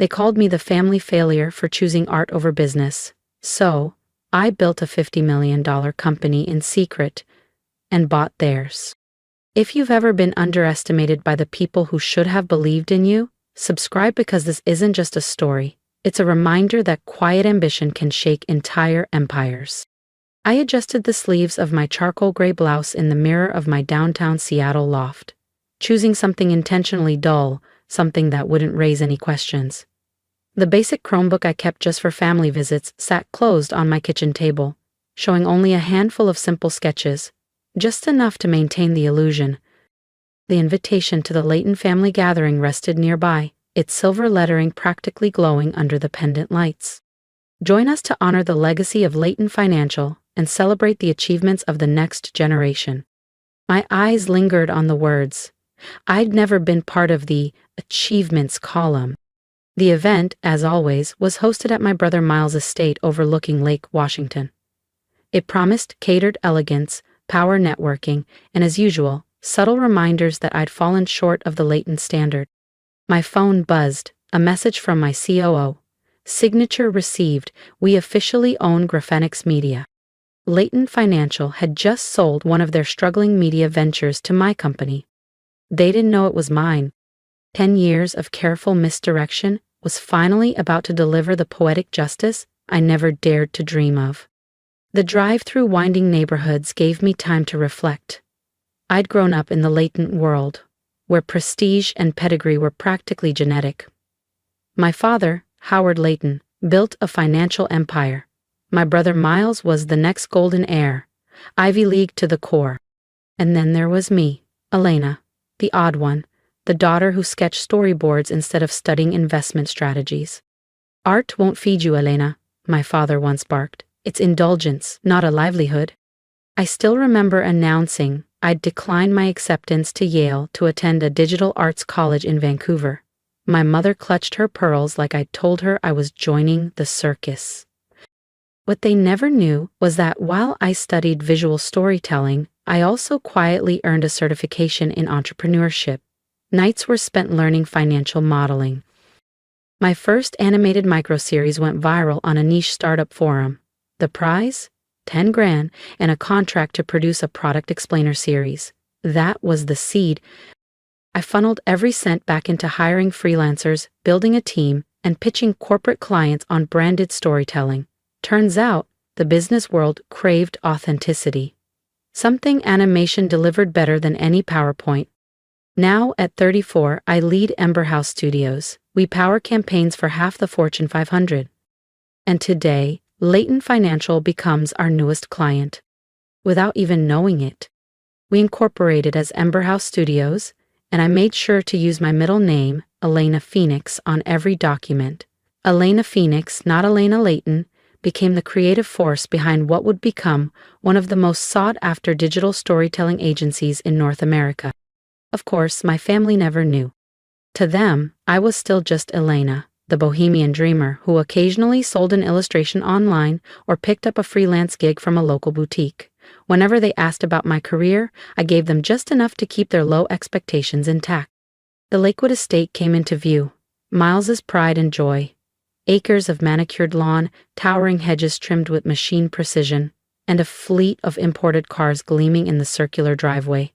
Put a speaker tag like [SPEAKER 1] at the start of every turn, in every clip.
[SPEAKER 1] They called me the family failure for choosing art over business. So, I built a $50 million company in secret and bought theirs. If you've ever been underestimated by the people who should have believed in you, subscribe, because this isn't just a story. It's a reminder that quiet ambition can shake entire empires. I adjusted the sleeves of my charcoal gray blouse in the mirror of my downtown Seattle loft, choosing something intentionally dull, something that wouldn't raise any questions. The basic Chromebook I kept just for family visits sat closed on my kitchen table, showing only a handful of simple sketches, just enough to maintain the illusion. The invitation to the Layton family gathering rested nearby, its silver lettering practically glowing under the pendant lights. Join us to honor the legacy of Layton Financial and celebrate the achievements of the next generation. My eyes lingered on the words. I'd never been part of the achievements column. The event, as always, was hosted at my brother Miles' estate overlooking Lake Washington. It promised catered elegance, power networking, and as usual, subtle reminders that I'd fallen short of the Layton standard. My phone buzzed, a message from my COO. Signature received, we officially own Graphenix Media. Layton Financial had just sold one of their struggling media ventures to my company. They didn't know it was mine. 10 years of careful misdirection was finally about to deliver the poetic justice I never dared to dream of. The drive through winding neighborhoods gave me time to reflect. I'd grown up in the Layton world, where prestige and pedigree were practically genetic. My father, Howard Layton, built a financial empire. My brother Miles was the next golden heir, Ivy League to the core. And then there was me, Elena, the odd one, the daughter who sketched storyboards instead of studying investment strategies. Art won't feed you, Elena, my father once barked. It's indulgence, not a livelihood. I still remember announcing I'd declined my acceptance to Yale to attend a digital arts college in Vancouver. My mother clutched her pearls like I'd told her I was joining the circus. What they never knew was that while I studied visual storytelling, I also quietly earned a certification in entrepreneurship. Nights were spent learning financial modeling. My first animated microseries went viral on a niche startup forum. The prize? 10 grand and a contract to produce a product explainer series. That was the seed. I funneled every cent back into hiring freelancers, building a team, and pitching corporate clients on branded storytelling. Turns out, the business world craved authenticity. Something animation delivered better than any PowerPoint. Now, at 34, I lead Ember House Studios. We power campaigns for half the Fortune 500. And today, Layton Financial becomes our newest client. Without even knowing it. We incorporated as Ember House Studios, and I made sure to use my middle name, Elena Phoenix, on every document. Elena Phoenix, not Elena Layton, became the creative force behind what would become one of the most sought-after digital storytelling agencies in North America. Of course, my family never knew. To them, I was still just Elena, the bohemian dreamer who occasionally sold an illustration online or picked up a freelance gig from a local boutique. Whenever they asked about my career, I gave them just enough to keep their low expectations intact. The Lakewood estate came into view, Miles's pride and joy. Acres of manicured lawn, towering hedges trimmed with machine precision, and a fleet of imported cars gleaming in the circular driveway.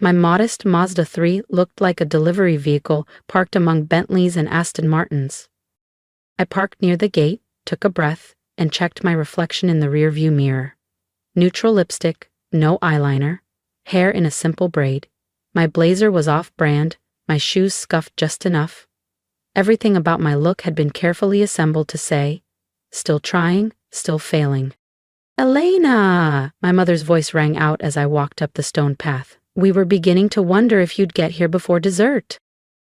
[SPEAKER 1] My modest Mazda 3 looked like a delivery vehicle parked among Bentleys and Aston Martins. I parked near the gate, took a breath, and checked my reflection in the rearview mirror. Neutral lipstick, no eyeliner, hair in a simple braid. My blazer was off-brand, my shoes scuffed just enough. Everything about my look had been carefully assembled to say, still trying, still failing. Elena! My mother's voice rang out as I walked up the stone path. We were beginning to wonder if you'd get here before dessert.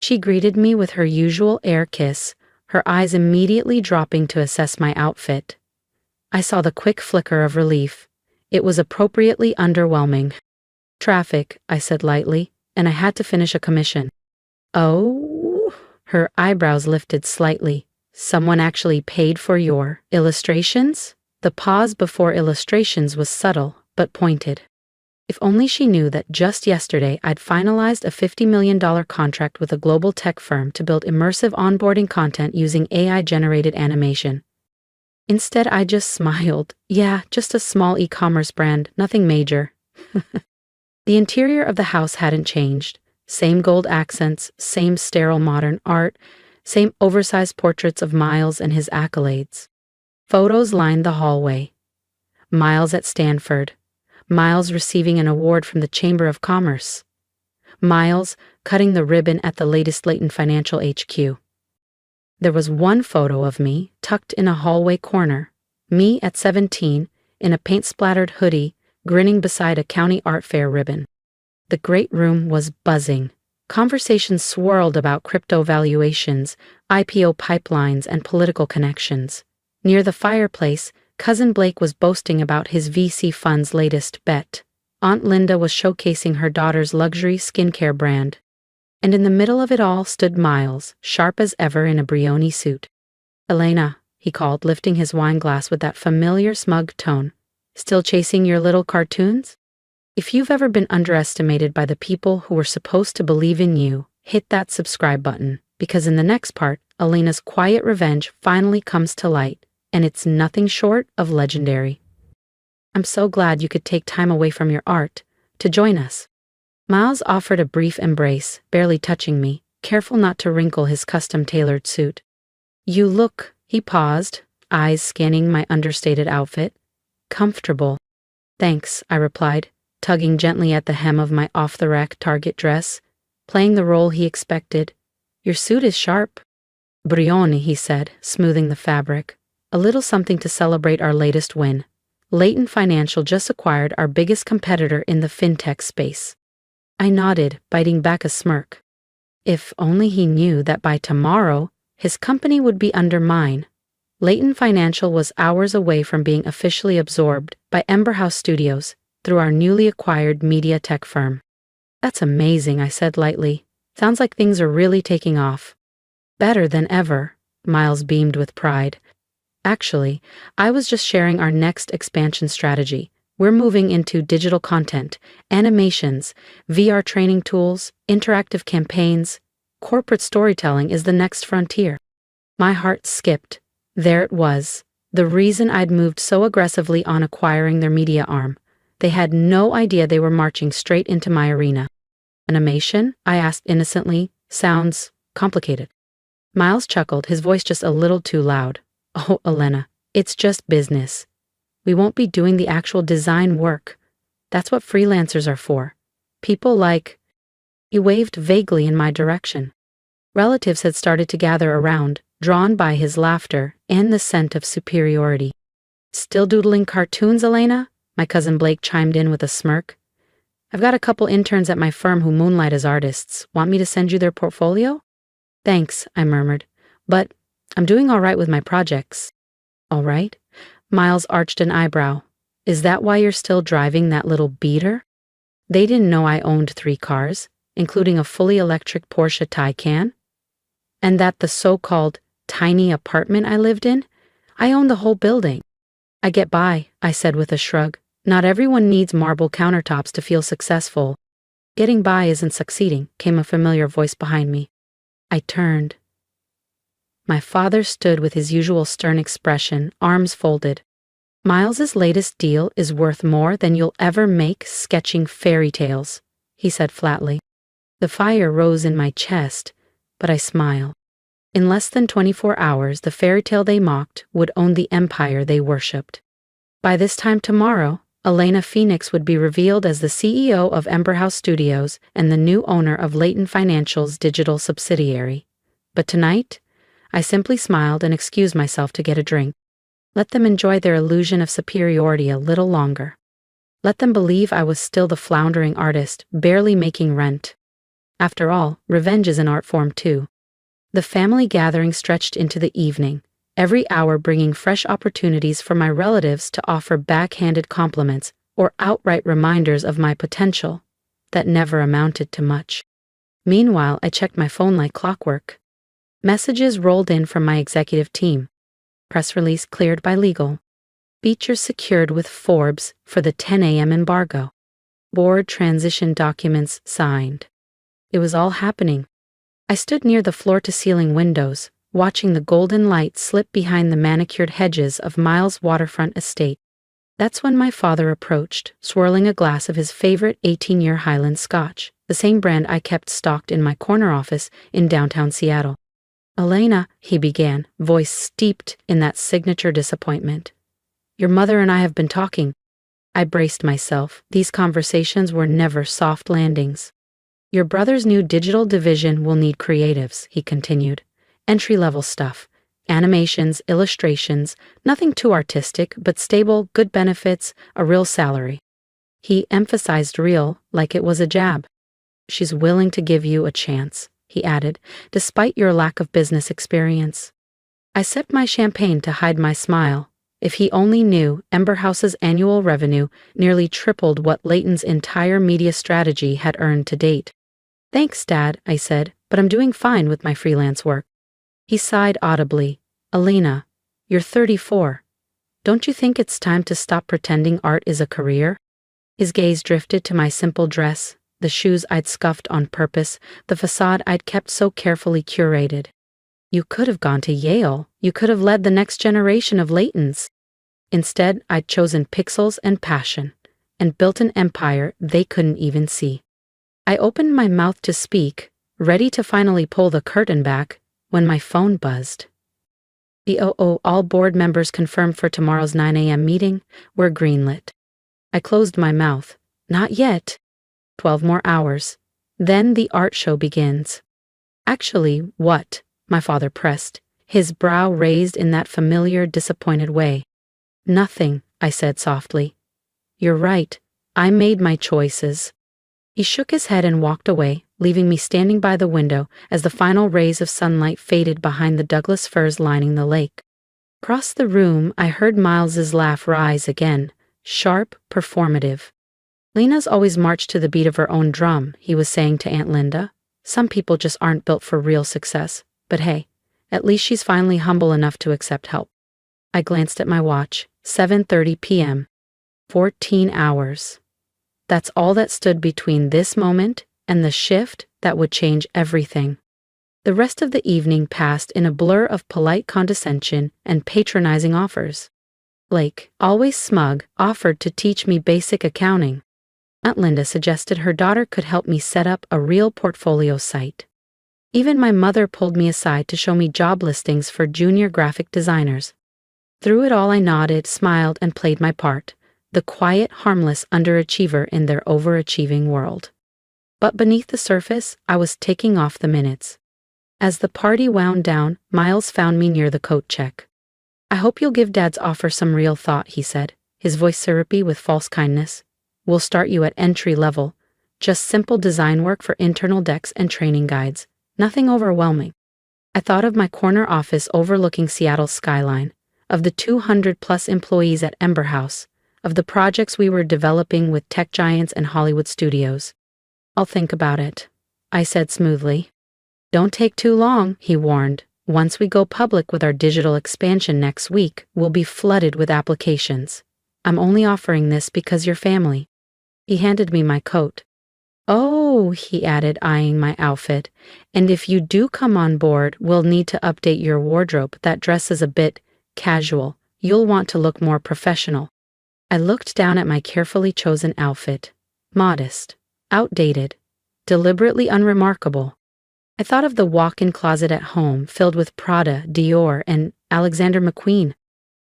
[SPEAKER 1] She greeted me with her usual air kiss, her eyes immediately dropping to assess my outfit. I saw the quick flicker of relief. It was appropriately underwhelming. Traffic, I said lightly, and I had to finish a commission. Oh? Her eyebrows lifted slightly. Someone actually paid for your illustrations? The pause before illustrations was subtle, but pointed. If only she knew that just yesterday I'd finalized a $50 million contract with a global tech firm to build immersive onboarding content using AI-generated animation. Instead, I just smiled. Yeah, just a small e-commerce brand, nothing major. The interior of the house hadn't changed. Same gold accents, same sterile modern art, same oversized portraits of Miles and his accolades. Photos lined the hallway. Miles at Stanford. Miles receiving an award from the Chamber of Commerce. Miles cutting the ribbon at the latest Leighton Financial HQ. There was one photo of me tucked in a hallway corner, me at 17, in a paint-splattered hoodie, grinning beside a county art fair ribbon. The great room was buzzing. Conversations swirled about crypto valuations, IPO pipelines, and political connections. Near the fireplace, Cousin Blake was boasting about his VC fund's latest bet. Aunt Linda was showcasing her daughter's luxury skincare brand. And in the middle of it all stood Miles, sharp as ever in a Brioni suit. "Elena," he called, lifting his wine glass with that familiar smug tone. "Still chasing your little cartoons? If you've ever been underestimated by the people who were supposed to believe in you, hit that subscribe button, because in the next part, Elena's quiet revenge finally comes to light, and it's nothing short of legendary. I'm so glad you could take time away from your art to join us." Miles offered a brief embrace, barely touching me, careful not to wrinkle his custom-tailored suit. "You look," he paused, eyes scanning my understated outfit, "comfortable." "Thanks," I replied, tugging gently at the hem of my off-the-rack Target dress, playing the role he expected. "Your suit is sharp." "Brioni," he said, smoothing the fabric. "A little something to celebrate our latest win. Leighton Financial just acquired our biggest competitor in the fintech space." I nodded, biting back a smirk. If only he knew that by tomorrow, his company would be under mine. Leighton Financial was hours away from being officially absorbed by Ember House Studios through our newly acquired media tech firm. "That's amazing," I said lightly. "Sounds like things are really taking off." "Better than ever," Miles beamed with pride. "Actually, I was just sharing our next expansion strategy. We're moving into digital content, animations, VR training tools, interactive campaigns. Corporate storytelling is the next frontier." My heart skipped. There it was, the reason I'd moved so aggressively on acquiring their media arm. They had no idea they were marching straight into my arena. "Animation?" I asked innocently. "Sounds complicated." Miles chuckled, his voice just a little too loud. "Oh, Elena, it's just business. We won't be doing the actual design work. That's what freelancers are for. People like—" He waved vaguely in my direction. Relatives had started to gather around, drawn by his laughter and the scent of superiority. "Still doodling cartoons, Elena?" My cousin Blake chimed in with a smirk. "I've got a couple interns at my firm who moonlight as artists. Want me to send you their portfolio?" "Thanks," I murmured. "But I'm doing all right with my projects." "All right?" Miles arched an eyebrow. "Is that why you're still driving that little beater?" They didn't know I owned 3 cars, including a fully electric Porsche Taycan. And that the so-called tiny apartment I lived in, I owned the whole building. "I get by," I said with a shrug. "Not everyone needs marble countertops to feel successful." "Getting by isn't succeeding," came a familiar voice behind me. I turned. My father stood with his usual stern expression, arms folded. "Miles's latest deal is worth more than you'll ever make sketching fairy tales," he said flatly. The fire rose in my chest, but I smiled. In less than 24 hours, the fairy tale they mocked would own the empire they worshipped. By this time tomorrow, Elena Phoenix would be revealed as the CEO of Ember House Studios and the new owner of Leighton Financial's digital subsidiary. But tonight, I simply smiled and excused myself to get a drink. Let them enjoy their illusion of superiority a little longer. Let them believe I was still the floundering artist, barely making rent. After all, revenge is an art form too. The family gathering stretched into the evening, every hour bringing fresh opportunities for my relatives to offer backhanded compliments or outright reminders of my potential that never amounted to much. Meanwhile, I checked my phone like clockwork. Messages rolled in from my executive team. Press release cleared by legal. Features secured with Forbes for the 10 a.m. embargo. Board transition documents signed. It was all happening. I stood near the floor-to-ceiling windows, watching the golden light slip behind the manicured hedges of Miles' waterfront estate. That's when my father approached, swirling a glass of his favorite 18-year Highland Scotch, the same brand I kept stocked in my corner office in downtown Seattle. "Elena," he began, voice steeped in that signature disappointment. "Your mother and I have been talking." I braced myself. These conversations were never soft landings. "Your brother's new digital division will need creatives," he continued. "Entry-level stuff. Animations, illustrations, nothing too artistic, but stable, good benefits, a real salary." He emphasized real, like it was a jab. "She's willing to give you a chance," he added, "despite your lack of business experience." I sipped my champagne to hide my smile. If he only knew, Ember House's annual revenue nearly tripled what Leighton's entire media strategy had earned to date. "Thanks, Dad," I said, "but I'm doing fine with my freelance work." He sighed audibly. "Elena, you're 34. Don't you think it's time to stop pretending art is a career?" His gaze drifted to my simple dress, the shoes I'd scuffed on purpose, the facade I'd kept so carefully curated. "You could have gone to Yale. You could have led the next generation of Leightons." Instead, I'd chosen pixels and passion, and built an empire they couldn't even see. I opened my mouth to speak, ready to finally pull the curtain back, when my phone buzzed. All board members confirmed for tomorrow's 9 a.m. meeting. We're greenlit." I closed my mouth. "Not yet. 12 more hours. Then the art show begins." "Actually, what?" my father pressed, his brow raised in that familiar, disappointed way. "Nothing," I said softly. "You're right. I made my choices." He shook his head and walked away, leaving me standing by the window as the final rays of sunlight faded behind the Douglas firs lining the lake. Across the room, I heard Miles's laugh rise again, sharp, performative. "Lena's always marched to the beat of her own drum," he was saying to Aunt Linda. "Some people just aren't built for real success. But hey, at least she's finally humble enough to accept help." I glanced at my watch. 7:30 p.m. 14 hours. That's all that stood between this moment and the shift that would change everything. The rest of the evening passed in a blur of polite condescension and patronizing offers. Blake, always smug, offered to teach me basic accounting. Aunt Linda suggested her daughter could help me set up a real portfolio site. Even my mother pulled me aside to show me job listings for junior graphic designers. Through it all I nodded, smiled, and played my part, the quiet, harmless underachiever in their overachieving world. But beneath the surface, I was ticking off the minutes. As the party wound down, Miles found me near the coat check. "I hope you'll give Dad's offer some real thought," he said, his voice syrupy with false kindness. "We'll start you at entry level, just simple design work for internal decks and training guides, nothing overwhelming." I thought of my corner office overlooking Seattle's skyline, of the 200-plus employees at Ember House, of the projects we were developing with tech giants and Hollywood studios. "I'll think about it," I said smoothly. "Don't take too long," he warned. "Once we go public with our digital expansion next week, we'll be flooded with applications. I'm only offering this because you're family." He handed me my coat. "Oh," he added, eyeing my outfit, "and if you do come on board, we'll need to update your wardrobe. That dress is a bit casual. You'll want to look more professional." I looked down at my carefully chosen outfit. Modest, outdated, deliberately unremarkable. I thought of the walk-in closet at home filled with Prada, Dior, and Alexander McQueen.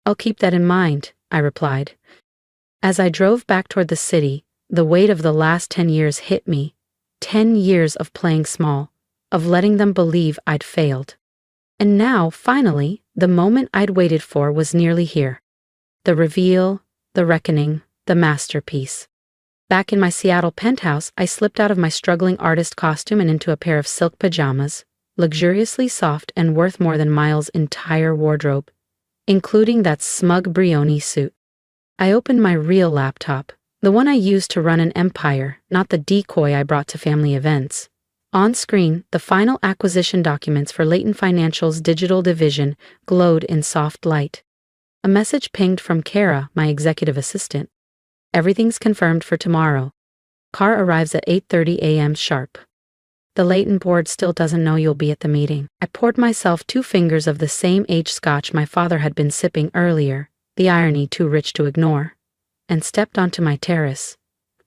[SPEAKER 1] "I'll keep that in mind," I replied. As I drove back toward the city, the weight of the last 10 years hit me. 10 years of playing small, of letting them believe I'd failed. And now, finally, the moment I'd waited for was nearly here. The reveal, the reckoning, the masterpiece. Back in my Seattle penthouse, I slipped out of my struggling artist costume and into a pair of silk pajamas, luxuriously soft and worth more than Miles' entire wardrobe, including that smug Brioni suit. I opened my real laptop, the one I used to run an empire, not the decoy I brought to family events. On screen, the final acquisition documents for Leighton Financial's digital division glowed in soft light. A message pinged from Kara, my executive assistant. "Everything's confirmed for tomorrow." Car arrives at 8:30 a.m. sharp. The Leighton board still doesn't know you'll be at the meeting. I poured myself 2 fingers of the same aged scotch my father had been sipping earlier, the irony too rich to ignore, and stepped onto my terrace.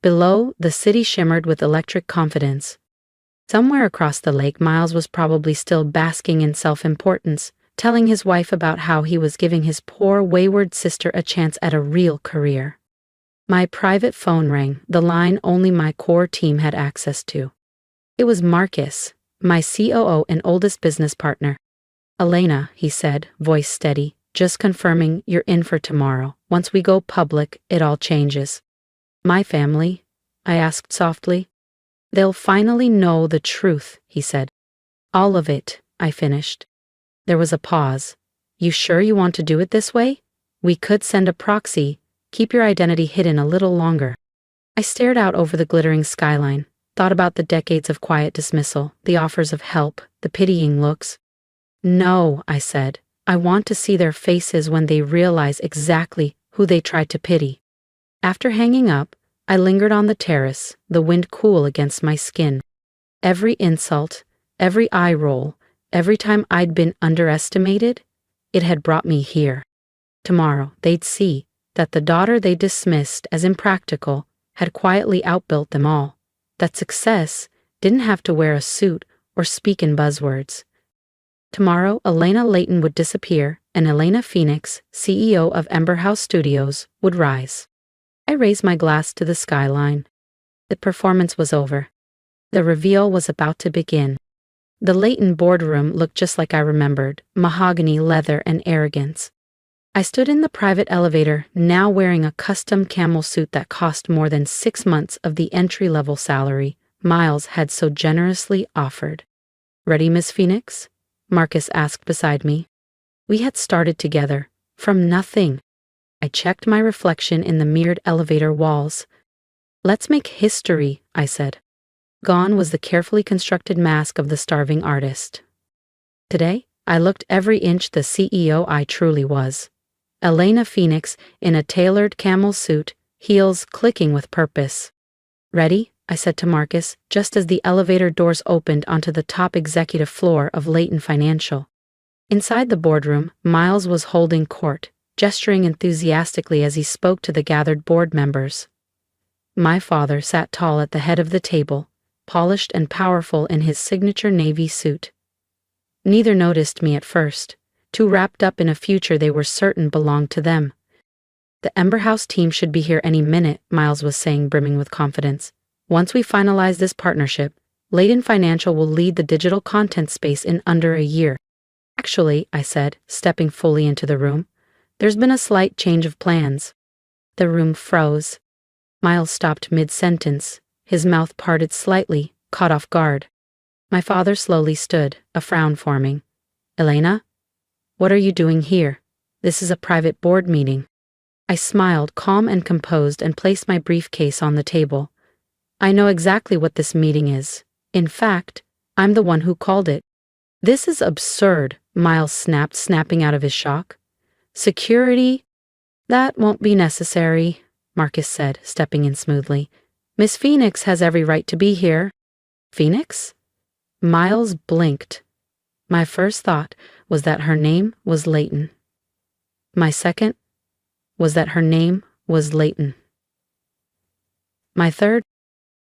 [SPEAKER 1] Below, the city shimmered with electric confidence. Somewhere across the lake, Miles was probably still basking in self-importance, telling his wife about how he was giving his poor, wayward sister a chance at a real career. My private phone rang, the line only my core team had access to. It was Marcus, my COO and oldest business partner. "Elena," he said, voice steady, "just confirming you're in for tomorrow. Once we go public, it all changes." "My family?" I asked softly. "They'll finally know the truth," he said. "All of it," I finished. There was a pause. "You sure you want to do it this way? We could send a proxy. Keep your identity hidden a little longer." I stared out over the glittering skyline, thought about the decades of quiet dismissal, the offers of help, the pitying looks. "No," I said. "I want to see their faces when they realize exactly who they tried to pity." After hanging up, I lingered on the terrace, the wind cool against my skin. Every insult, every eye roll, every time I'd been underestimated, it had brought me here. Tomorrow, they'd see that the daughter they dismissed as impractical had quietly outbuilt them all, that success didn't have to wear a suit or speak in buzzwords. Tomorrow, Elena Leighton would disappear, and Elena Phoenix, CEO of Ember House Studios, would rise. I raised my glass to the skyline. The performance was over. The reveal was about to begin. The Leighton boardroom looked just like I remembered, mahogany, leather, and arrogance. I stood in the private elevator, now wearing a custom camel suit that cost more than 6 months of the entry-level salary Miles had so generously offered. "Ready, Miss Phoenix?" Marcus asked beside me. We had started together, from nothing. I checked my reflection in the mirrored elevator walls. "Let's make history," I said. Gone was the carefully constructed mask of the starving artist. Today, I looked every inch the CEO I truly was. Elena Phoenix in a tailored camel suit, heels clicking with purpose. "Ready?" I said to Marcus, just as the elevator doors opened onto the top executive floor of Leighton Financial. Inside the boardroom, Miles was holding court, gesturing enthusiastically as he spoke to the gathered board members. My father sat tall at the head of the table, polished and powerful in his signature navy suit. Neither noticed me at first, too wrapped up in a future they were certain belonged to them. "The Ember House team should be here any minute," Miles was saying, brimming with confidence. "Once we finalize this partnership, Leighton Financial will lead the digital content space in under a year." "Actually," I said, stepping fully into the room, "there's been a slight change of plans." The room froze. Miles stopped mid-sentence, his mouth parted slightly, caught off guard. My father slowly stood, a frown forming. "Elena? What are you doing here? This is a private board meeting." I smiled, calm and composed, and placed my briefcase on the table. "I know exactly what this meeting is. In fact, I'm the one who called it." "This is absurd," Miles snapped, snapping out of his shock. "Security? That won't be necessary," Marcus said, stepping in smoothly. "Miss Phoenix has every right to be here." "Phoenix?" Miles blinked. My first thought was that her name was Leighton. My second was that her name was Leighton. My third,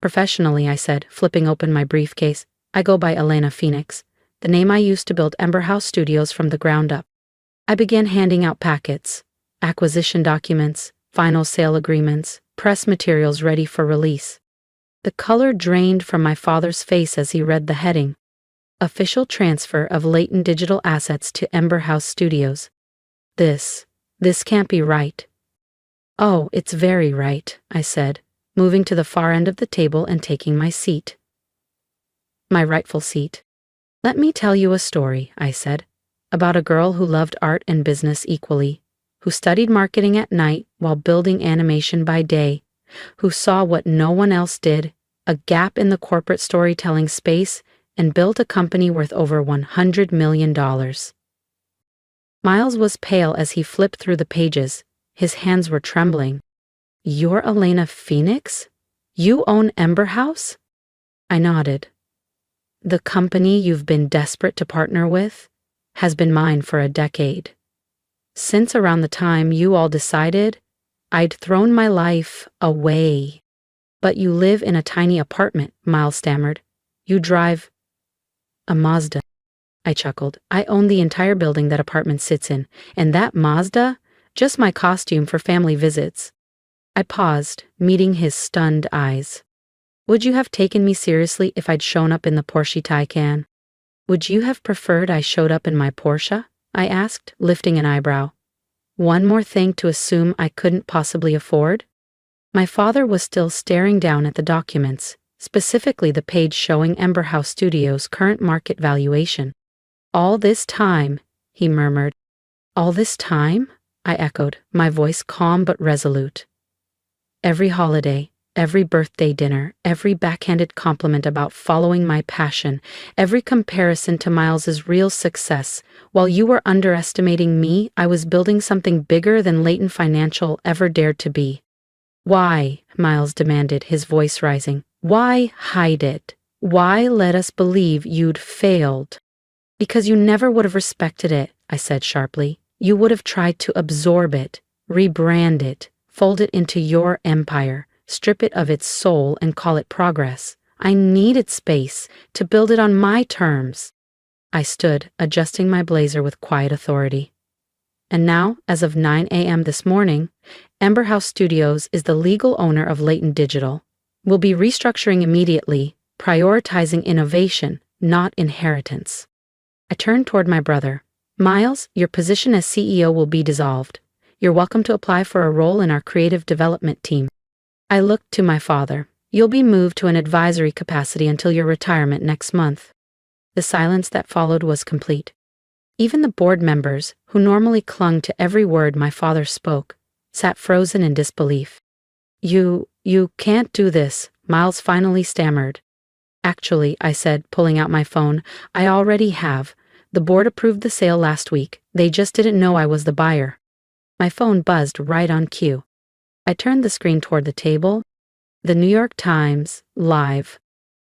[SPEAKER 1] "Professionally," I said, flipping open my briefcase, "I go by Elena Phoenix, the name I used to build Ember House Studios from the ground up." I began handing out packets, acquisition documents, final sale agreements, press materials ready for release. The color drained from my father's face as he read the heading. "Official transfer of Leighton digital assets to Ember House Studios." This can't be right." "Oh, it's very right," I said, moving to the far end of the table and taking my seat. My rightful seat. "Let me tell you a story," I said, "about a girl who loved art and business equally, who studied marketing at night while building animation by day, who saw what no one else did, a gap in the corporate storytelling space, and built a company worth over $100 million. Miles was pale as he flipped through the pages. His hands were trembling. "You're Elena Phoenix? You own Ember House? I nodded. The company you've been desperate to partner with has been mine for a decade. Since around the time you all decided I'd thrown my life away. But you live in a tiny apartment, Miles stammered. You drive a Mazda. I chuckled. I own the entire building that apartment sits in, and that Mazda? Just my costume for family visits. I paused, meeting his stunned eyes. Would you have taken me seriously if I'd shown up in the Porsche Taycan? Would you have preferred I showed up in my Porsche? I asked, lifting an eyebrow. One more thing to assume I couldn't possibly afford? My father was still staring down at the documents, specifically the page showing Ember House Studios' current market valuation. All this time, he murmured. All this time? I echoed, my voice calm but resolute. Every holiday, every birthday dinner, every backhanded compliment about following my passion, every comparison to Miles's real success. While you were underestimating me, I was building something bigger than Leighton Financial ever dared to be. Why? Miles demanded, his voice rising. Why hide it? Why let us believe you'd failed? Because you never would have respected it, I said sharply. You would have tried to absorb it, rebrand it, fold it into your empire, strip it of its soul and call it progress. I needed space to build it on my terms. I stood, adjusting my blazer with quiet authority. And now, as of 9 a.m. this morning, Ember House Studios is the legal owner of Leighton Digital. We'll be restructuring immediately, prioritizing innovation, not inheritance. I turned toward my brother. Miles, your position as CEO will be dissolved. You're welcome to apply for a role in our creative development team. I looked to my father. You'll be moved to an advisory capacity until your retirement next month. The silence that followed was complete. Even the board members, who normally clung to every word my father spoke, sat frozen in disbelief. You can't do this, Miles finally stammered. Actually, I said, pulling out my phone, I already have. The board approved the sale last week. They just didn't know I was the buyer. My phone buzzed right on cue. I turned the screen toward the table. The New York Times, live.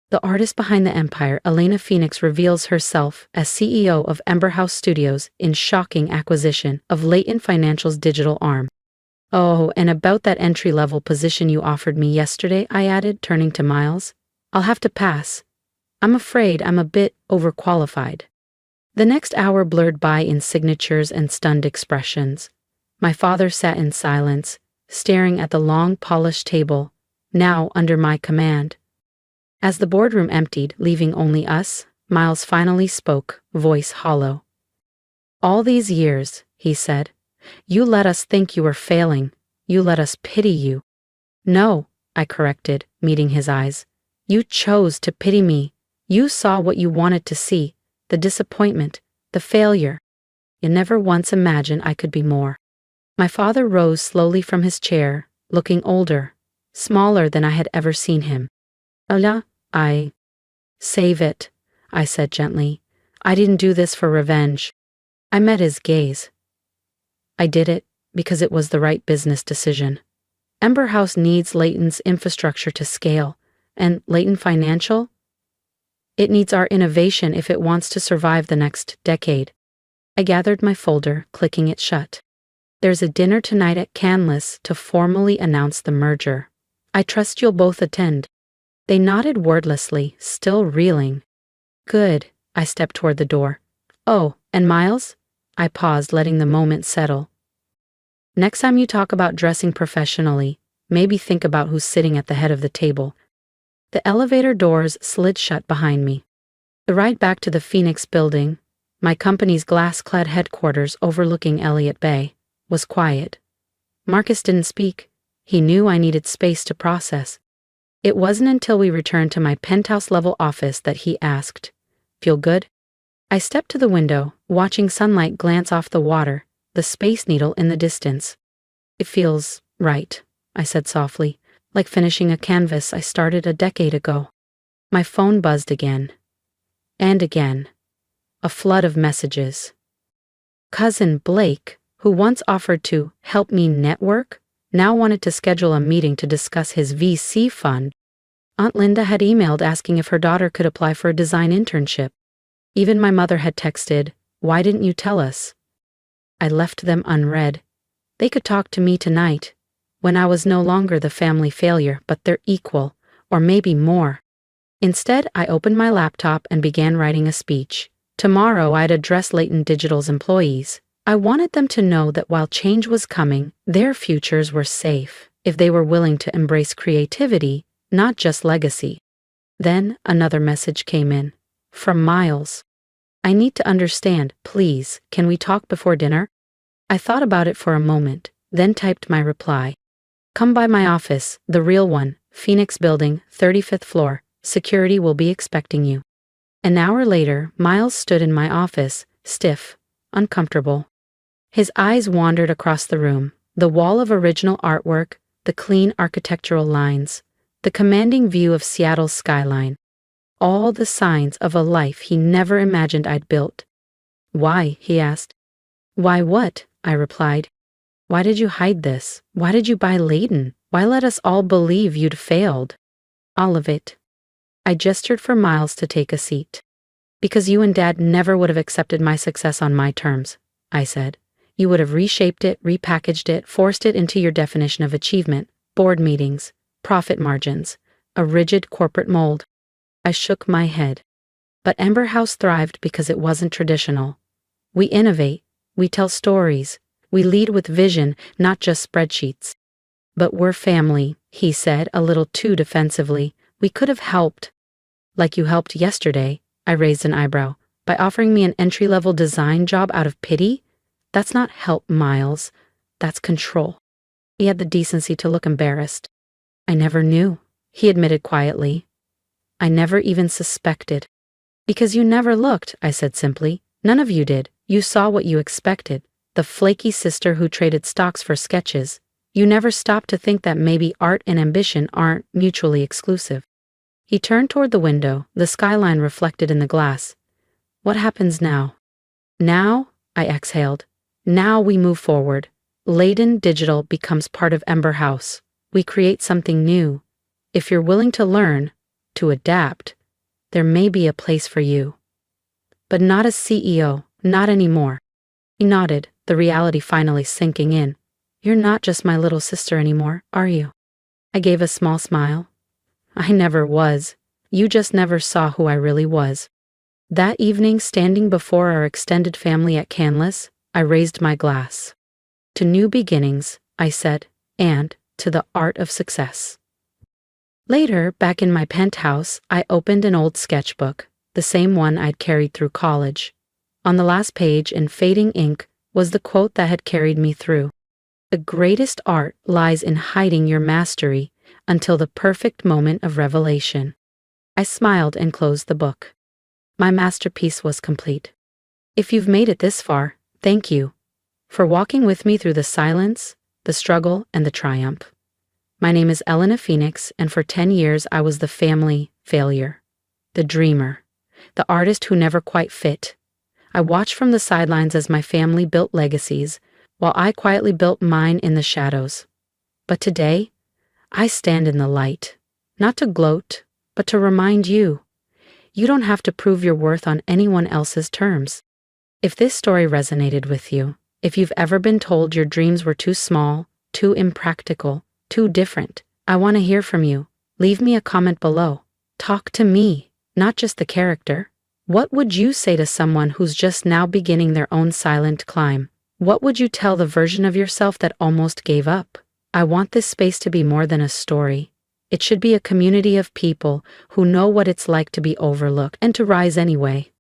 [SPEAKER 1] The artist behind the empire, Elena Phoenix, reveals herself as CEO of Ember House Studios in shocking acquisition of Leighton Financial's digital arm. Oh, and about that entry-level position you offered me yesterday, I added, turning to Miles. I'll have to pass. I'm afraid I'm a bit overqualified. The next hour blurred by in signatures and stunned expressions. My father sat in silence, staring at the long, polished table, now under my command. As the boardroom emptied, leaving only us, Miles finally spoke, voice hollow. All these years, he said, you let us think you were failing. You let us pity you. No, I corrected, meeting his eyes. You chose to pity me. You saw what you wanted to see, the disappointment, the failure. You never once imagined I could be more. My father rose slowly from his chair, looking older, smaller than I had ever seen him. Ella, Save it, I said gently. I didn't do this for revenge. I met his gaze. I did it because it was the right business decision. Ember House needs Leighton's infrastructure to scale, and Leighton Financial? It needs our innovation if it wants to survive the next decade. I gathered my folder, clicking it shut. There's a dinner tonight at Canlis to formally announce the merger. I trust you'll both attend. They nodded wordlessly, still reeling. Good, I stepped toward the door. Oh, and Miles? I paused, letting the moment settle. Next time you talk about dressing professionally, maybe think about who's sitting at the head of the table. The elevator doors slid shut behind me. The ride back to the Phoenix building, my company's glass-clad headquarters overlooking Elliott Bay, was quiet. Marcus didn't speak. He knew I needed space to process. It wasn't until we returned to my penthouse-level office that he asked, "Feel good?" I stepped to the window, watching sunlight glance off the water, the Space Needle in the distance. "It feels right," I said softly, "like finishing a canvas I started a decade ago." My phone buzzed again. And again. A flood of messages. Cousin Blake, who once offered to help me network, now wanted to schedule a meeting to discuss his VC fund. Aunt Linda had emailed asking if her daughter could apply for a design internship. Even my mother had texted, "Why didn't you tell us?" I left them unread. They could talk to me tonight, when I was no longer the family failure but their equal, or maybe more. Instead, I opened my laptop and began writing a speech. Tomorrow I'd address Latent Digital's employees. I wanted them to know that while change was coming, their futures were safe, if they were willing to embrace creativity, not just legacy. Then another message came in. From Miles. "I need to understand, please, can we talk before dinner?" I thought about it for a moment, then typed my reply. "Come by my office, the real one, Phoenix Building, 35th floor. Security will be expecting you." An hour later, Miles stood in my office, stiff, uncomfortable. His eyes wandered across the room, the wall of original artwork, the clean architectural lines, the commanding view of Seattle's skyline. All the signs of a life he never imagined I'd built. "Why?" he asked. "Why what?" I replied. "Why did you hide this? Why did you buy Layton? Why let us all believe you'd failed?" "All of it." I gestured for Miles to take a seat. "Because you and Dad never would have accepted my success on my terms," I said. "You would have reshaped it, repackaged it, forced it into your definition of achievement, board meetings, profit margins, a rigid corporate mold." I shook my head. But Ember House thrived because it wasn't traditional. We innovate, we tell stories, we lead with vision, not just spreadsheets. "But we're family," he said a little too defensively. "We could have helped." "Like you helped yesterday," I raised an eyebrow, "by offering me an entry-level design job out of pity? That's not help, Miles. That's control." He had the decency to look embarrassed. "I never knew," he admitted quietly. "I never even suspected." "Because you never looked," I said simply. "None of you did. You saw what you expected. The flaky sister who traded stocks for sketches. You never stopped to think that maybe art and ambition aren't mutually exclusive." He turned toward the window, the skyline reflected in the glass. "What happens now?" "Now," I exhaled. "Now we move forward. Layton Digital becomes part of Ember House. We create something new. If you're willing to learn, to adapt, there may be a place for you. But not as CEO, not anymore." He nodded, the reality finally sinking in. "You're not just my little sister anymore, are you?" I gave a small smile. "I never was. You just never saw who I really was." That evening, standing before our extended family at Canlis, I raised my glass. "To new beginnings," I said, "and to the art of success." Later, back in my penthouse, I opened an old sketchbook, the same one I'd carried through college. On the last page, in fading ink, was the quote that had carried me through. "The greatest art lies in hiding your mastery until the perfect moment of revelation." I smiled and closed the book. My masterpiece was complete. If you've made it this far, thank you for walking with me through the silence, the struggle, and the triumph. My name is Elena Phoenix, and for 10 years I was the family failure, the dreamer, the artist who never quite fit. I watched from the sidelines as my family built legacies, while I quietly built mine in the shadows. But today, I stand in the light, not to gloat, but to remind you, you don't have to prove your worth on anyone else's terms. If this story resonated with you, if you've ever been told your dreams were too small, too impractical, too different, I want to hear from you. Leave me a comment below. Talk to me, not just the character. What would you say to someone who's just now beginning their own silent climb? What would you tell the version of yourself that almost gave up? I want this space to be more than a story. It should be a community of people who know what it's like to be overlooked and to rise anyway.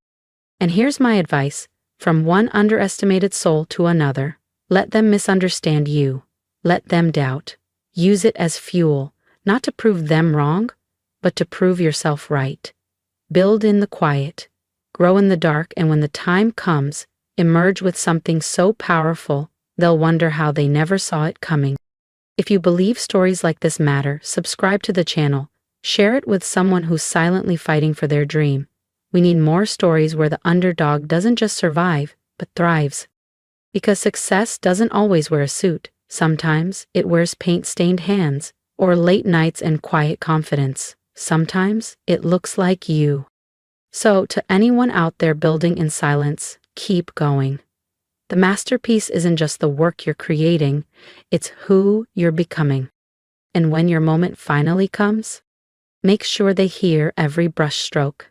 [SPEAKER 1] And here's my advice, from one underestimated soul to another. Let them misunderstand you. Let them doubt. Use it as fuel, not to prove them wrong, but to prove yourself right. Build in the quiet. Grow in the dark, and when the time comes, emerge with something so powerful, they'll wonder how they never saw it coming. If you believe stories like this matter, subscribe to the channel. Share it with someone who's silently fighting for their dream. We need more stories where the underdog doesn't just survive, but thrives. Because success doesn't always wear a suit. Sometimes it wears paint-stained hands, or late nights and quiet confidence. Sometimes it looks like you. So, to anyone out there building in silence, keep going. The masterpiece isn't just the work you're creating, it's who you're becoming. And when your moment finally comes, make sure they hear every brushstroke.